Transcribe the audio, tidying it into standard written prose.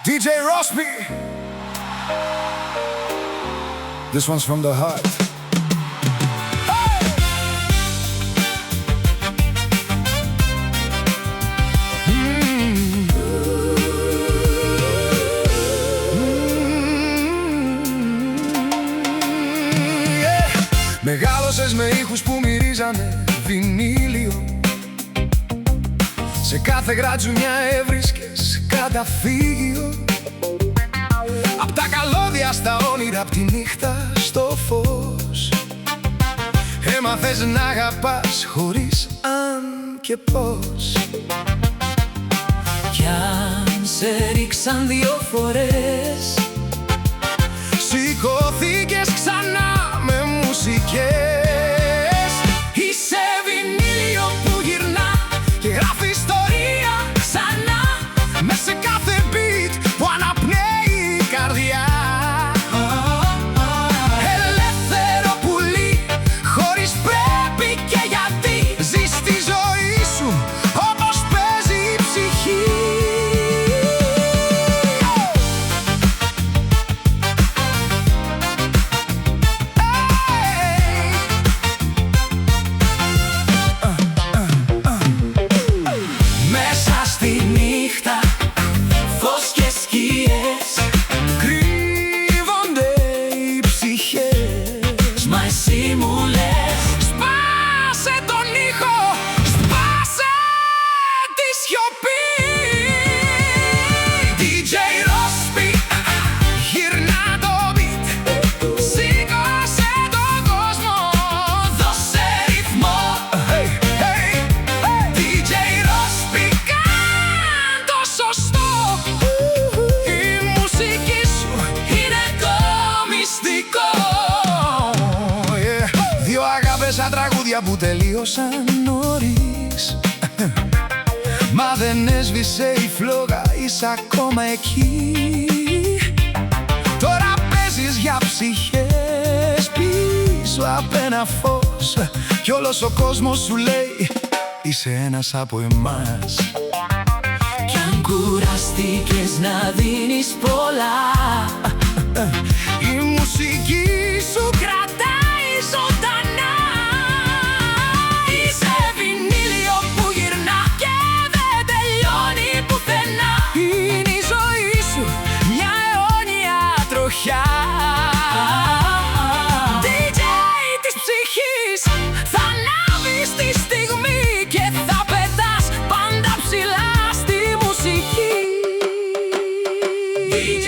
DJ Rosby. This one's from the heart. Μεγάλωσες με ήχους που μυρίζανε βινίλιο. Σε κάθε γρατζουνιά έβρισκες καταφύγιο. Απ' τα καλώδια στα όνειρα, απ' τη νύχτα στο φως. Έμαθες να αγαπάς χωρίς αν και πώς. Κι αν σε ρίξαν 2 φορές, σηκώθηκες ξανά με μουσικές. Είσαι βινίλιο που γυρνά και γράφει ιστορία ξανά, μες σε κάθε beat που αναπνέει η καρδιά. Ελεύθερο πουλί, χωρίς πρέπει και γιατί. Ζεις τη ζωή σου όπως παίζει η ψυχή. Σαν τραγούδια που τελείωσαν νωρίς. Μα δεν έσβησε η φλόγα, είσαι ακόμα εκεί. Τώρα παίζεις για ψυχές πίσω απ' ένα φως. Κι όλος ο κόσμος σου λέει είσαι ένας από εμάς. κι αν κουραστήκες να δίνεις πολλά, η μουσική σου κρατάει ζωντανά. είσαι βινίλιο που γυρνά και δεν τελειώνει πουθενά. Είναι η ζωή σου μια αιώνια τροχιά. DJ της ψυχής, θα ανάβεις τη στιγμή και θα πετάς πάντα ψηλά στη μουσική. DJ